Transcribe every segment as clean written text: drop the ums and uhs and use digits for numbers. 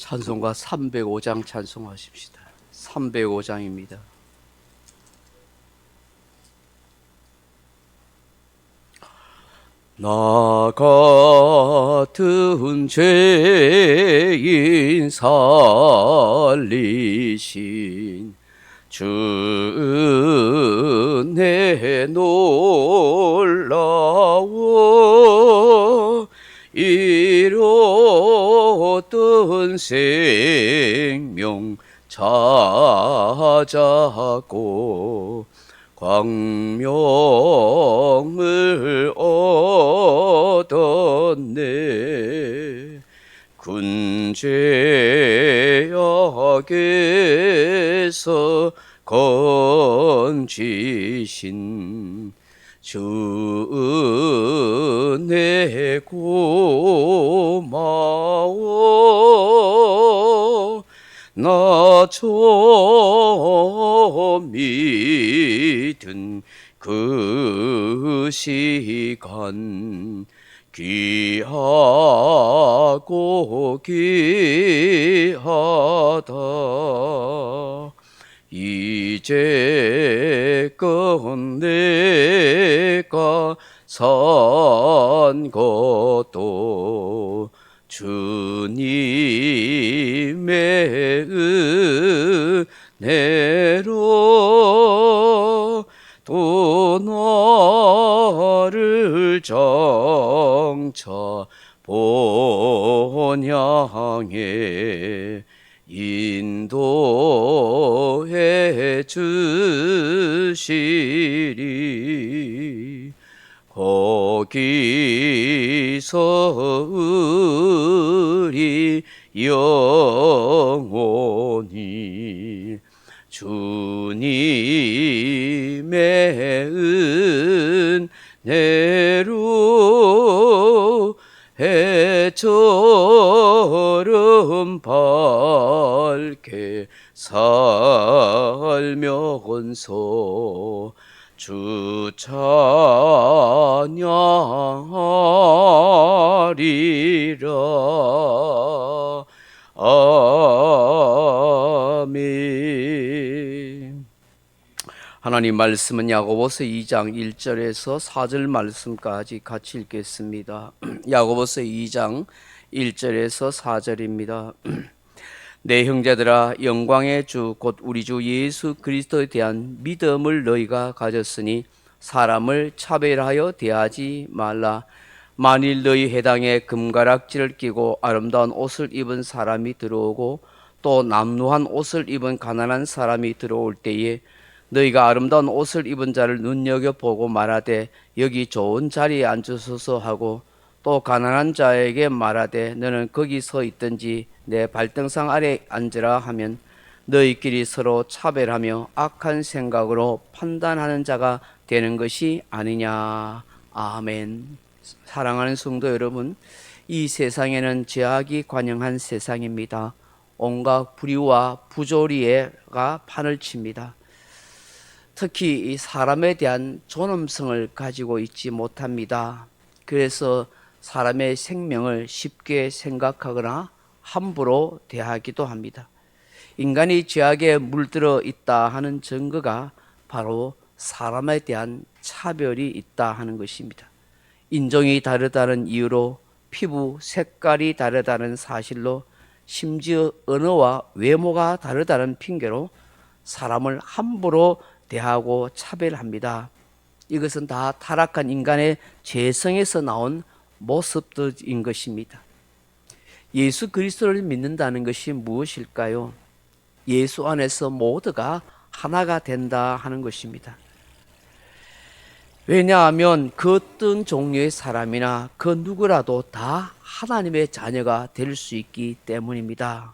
찬송가 305장 찬송하십시다. 305장입니다. 나 같은 죄인 살리신 주 은혜 놀라워 잃었던 생명 찾았고 광명을 얻었네. 군죄악에서 건지신 주 은혜 고마워. 나 처음 믿은 그 시간 귀하고 귀하다. 이제껏 내가 산 것도 주님의 은혜로 또 나를 정차 본향에 인도해 주시리. 거기서 우리 영혼이 주님의 은혜로 해처럼 밝게 살면서 주 찬양하리라. 아멘. 하나님 말씀은 야고보서 2장 1절에서 4절 말씀까지 같이 읽겠습니다. 야고보서 2장 1절에서 4절입니다. 내 형제들아, 영광의 주 곧 우리 주 예수 그리스도에 대한 믿음을 너희가 가졌으니 사람을 차별하여 대하지 말라. 만일 너희 회당에 금가락지를 끼고 아름다운 옷을 입은 사람이 들어오고 또 남루한 옷을 입은 가난한 사람이 들어올 때에 너희가 아름다운 옷을 입은 자를 눈여겨보고 말하되 여기 좋은 자리에 앉으소서 하고 또 가난한 자에게 말하되 너는 거기 서 있든지 내 발등상 아래 앉으라 하면 너희끼리 서로 차별하며 악한 생각으로 판단하는 자가 되는 것이 아니냐. 아멘. 사랑하는 성도 여러분, 이 세상에는 죄악이 관영한 세상입니다. 온갖 불의와 부조리가 판을 칩니다. 특히 이 사람에 대한 존엄성을 가지고 있지 못합니다. 그래서 사람의 생명을 쉽게 생각하거나 함부로 대하기도 합니다. 인간이 죄악에 물들어 있다 하는 증거가 바로 사람에 대한 차별이 있다 하는 것입니다. 인종이 다르다는 이유로 피부 색깔이 다르다는 사실로 심지어 언어와 외모가 다르다는 핑계로 사람을 함부로 대하고 차별합니다. 이것은 다 타락한 인간의 죄성에서 나온 모습들인 것입니다. 예수 그리스도를 믿는다는 것이 무엇일까요? 예수 안에서 모두가 하나가 된다 하는 것입니다. 왜냐하면 그 어떤 종류의 사람이나 그 누구라도 다 하나님의 자녀가 될 수 있기 때문입니다.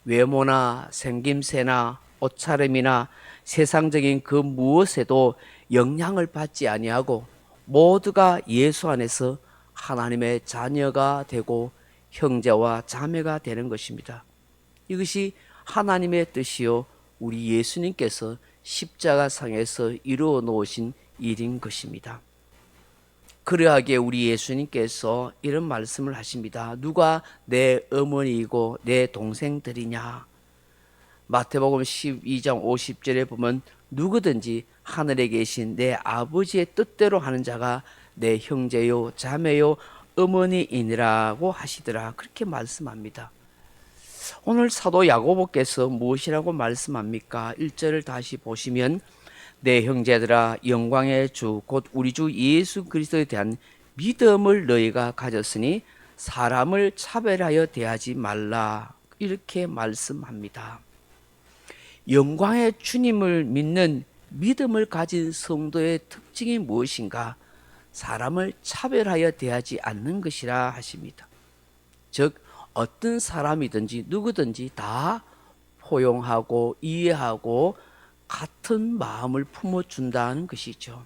외모나 생김새나 옷차림이나 세상적인 그 무엇에도 영향을 받지 아니하고 모두가 예수 안에서 하나님의 자녀가 되고 형제와 자매가 되는 것입니다. 이것이 하나님의 뜻이요 우리 예수님께서 십자가상에서 이루어 놓으신 일인 것입니다. 그러하기에 우리 예수님께서 이런 말씀을 하십니다. 누가 내 어머니이고 내 동생들이냐? 마태복음 12장 50절에 보면 누구든지 하늘에 계신 내 아버지의 뜻대로 하는 자가 내 형제요 자매요 어머니이니라고 하시더라. 그렇게 말씀합니다. 오늘 사도 야고보께서 무엇이라고 말씀합니까? 1절을 다시 보시면 내 형제들아 영광의 주 곧 우리 주 예수 그리스도에 대한 믿음을 너희가 가졌으니 사람을 차별하여 대하지 말라. 이렇게 말씀합니다. 영광의 주님을 믿는 믿음을 가진 성도의 특징이 무엇인가? 사람을 차별하여 대하지 않는 것이라 하십니다. 즉 어떤 사람이든지 누구든지 다 포용하고 이해하고 같은 마음을 품어준다는 것이죠.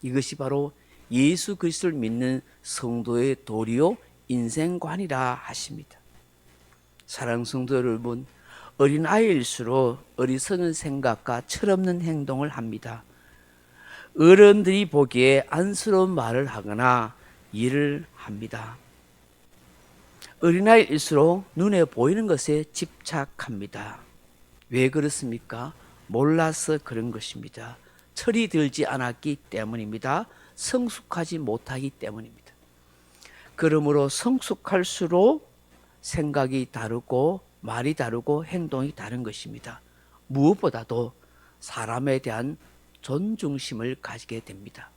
이것이 바로 예수 그리스도를 믿는 성도의 도리요 인생관이라 하십니다. 사랑하는 성도 여러분, 어린아이일수록 어리석은 생각과 철없는 행동을 합니다. 어른들이 보기에 안쓰러운 말을 하거나 일을 합니다. 어린아이일수록 눈에 보이는 것에 집착합니다. 왜 그렇습니까? 몰라서 그런 것입니다. 철이 들지 않았기 때문입니다. 성숙하지 못하기 때문입니다. 그러므로 성숙할수록 생각이 다르고 말이 다르고 행동이 다른 것입니다. 무엇보다도 사람에 대한 존중심을 가지게 됩니다.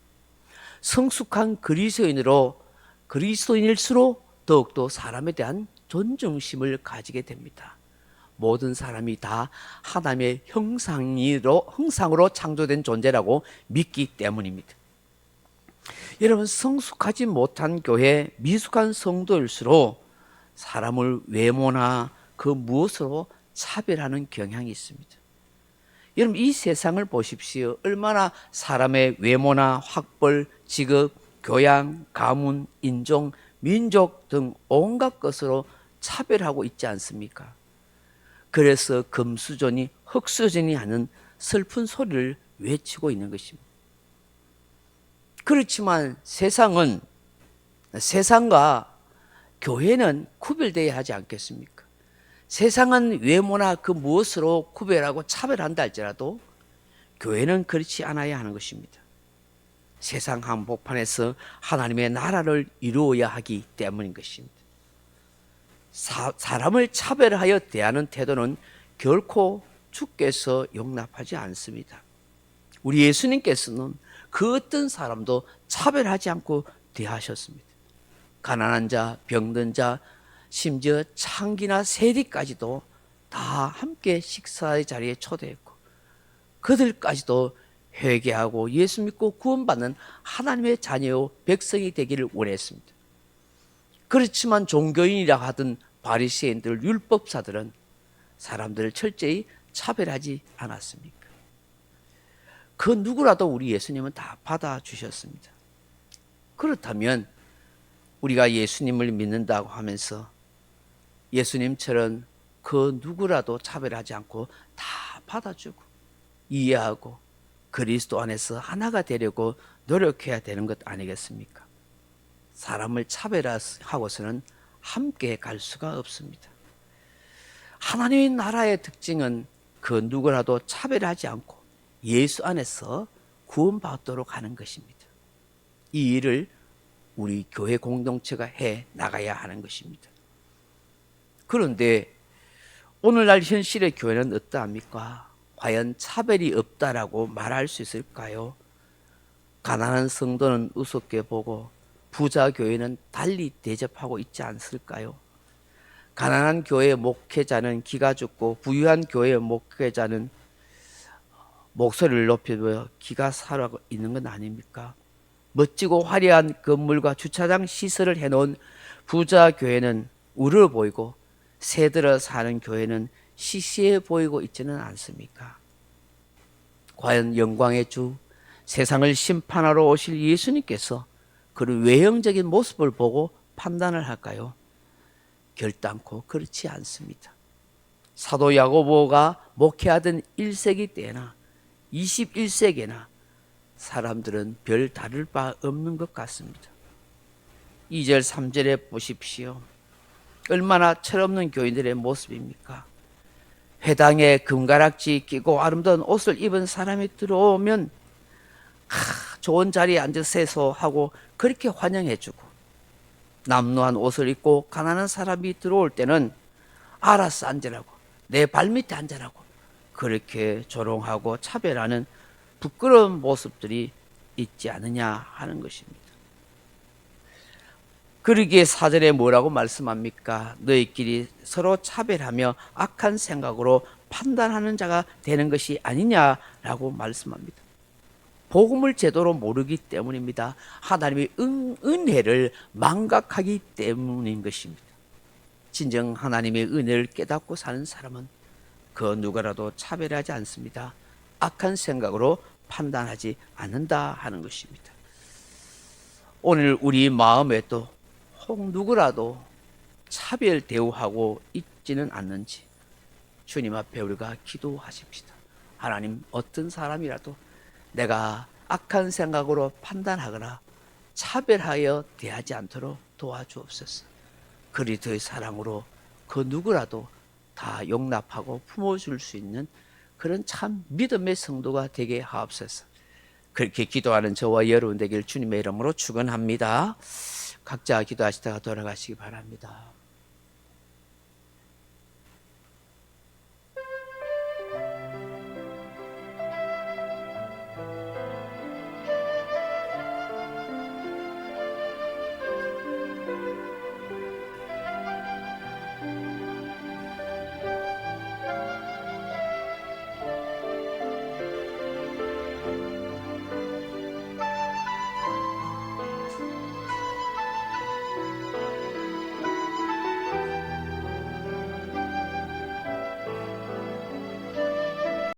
성숙한 그리스도인일수록 더욱더 사람에 대한 존중심을 가지게 됩니다. 모든 사람이 다 하나님의 형상으로 창조된 존재라고 믿기 때문입니다. 여러분, 성숙하지 못한 교회, 미숙한 성도일수록 사람을 외모나 그 무엇으로 차별하는 경향이 있습니다. 여러분, 이 세상을 보십시오. 얼마나 사람의 외모나 학벌, 직업, 교양, 가문, 인종, 민족 등 온갖 것으로 차별하고 있지 않습니까? 그래서 금수저니 흙수저니 하는 슬픈 소리를 외치고 있는 것입니다. 그렇지만 세상과 교회는 구별되어야 하지 않겠습니까? 세상은 외모나 그 무엇으로 구별하고 차별한다 할지라도 교회는 그렇지 않아야 하는 것입니다. 세상 한복판에서 하나님의 나라를 이루어야 하기 때문인 것입니다. 사람을 차별하여 대하는 태도는 결코 주께서 용납하지 않습니다. 우리 예수님께서는 그 어떤 사람도 차별하지 않고 대하셨습니다. 가난한 자, 병든 자, 심지어 창기나 세리까지도 다 함께 식사의 자리에 초대했고 그들까지도 회개하고 예수 믿고 구원받는 하나님의 자녀요 백성이 되기를 원했습니다. 그렇지만 종교인이라 하던 바리새인들, 율법사들은 사람들을 철저히 차별하지 않았습니까? 그 누구라도 우리 예수님은 다 받아주셨습니다. 그렇다면 우리가 예수님을 믿는다고 하면서 예수님처럼 그 누구라도 차별하지 않고 다 받아주고 이해하고 그리스도 안에서 하나가 되려고 노력해야 되는 것 아니겠습니까? 사람을 차별하고서는 함께 갈 수가 없습니다. 하나님의 나라의 특징은 그 누구라도 차별하지 않고 예수 안에서 구원받도록 하는 것입니다. 이 일을 우리 교회 공동체가 해 나가야 하는 것입니다. 그런데 오늘날 현실의 교회는 어떠합니까? 과연 차별이 없다라고 말할 수 있을까요? 가난한 성도는 우습게 보고 부자 교회는 달리 대접하고 있지 않을까요? 가난한 교회의 목회자는 기가 죽고 부유한 교회의 목회자는 목소리를 높여 기가 살아가고 있는 건 아닙니까? 멋지고 화려한 건물과 주차장 시설을 해놓은 부자 교회는 우러러 보이고 새들어 사는 교회는 시시해 보이고 있지는 않습니까? 과연 영광의 주, 세상을 심판하러 오실 예수님께서 그런 외형적인 모습을 보고 판단을 할까요? 결단코 그렇지 않습니다. 사도 야고보가 목회하던 1세기 때나 21세기나 사람들은 별 다를 바 없는 것 같습니다. 2절 3절에 보십시오. 얼마나 철없는 교인들의 모습입니까? 회당에 금가락지 끼고 아름다운 옷을 입은 사람이 들어오면 좋은 자리에 앉아 세소하고 그렇게 환영해주고, 남루한 옷을 입고 가난한 사람이 들어올 때는 알아서 앉으라고, 내 발밑에 앉으라고 그렇게 조롱하고 차별하는 부끄러운 모습들이 있지 않느냐 하는 것입니다. 그러기에 4절에 뭐라고 말씀합니까? 너희끼리 서로 차별하며 악한 생각으로 판단하는 자가 되는 것이 아니냐라고 말씀합니다. 복음을 제대로 모르기 때문입니다. 하나님의 은혜를 망각하기 때문인 것입니다. 진정 하나님의 은혜를 깨닫고 사는 사람은 그 누구라도 차별하지 않습니다. 악한 생각으로 판단하지 않는다 하는 것입니다. 오늘 우리 마음에도 혹 누구라도 차별 대우하고 있지는 않는지 주님 앞에 우리가 기도하십시다. 하나님, 어떤 사람이라도 내가 악한 생각으로 판단하거나 차별하여 대하지 않도록 도와주옵소서. 그리스도의 사랑으로 그 누구라도 다 용납하고 품어줄 수 있는 그런 참 믿음의 성도가 되게 하옵소서. 그렇게 기도하는 저와 여러분 되길 주님의 이름으로 축원합니다. 각자 기도하시다가 돌아가시기 바랍니다.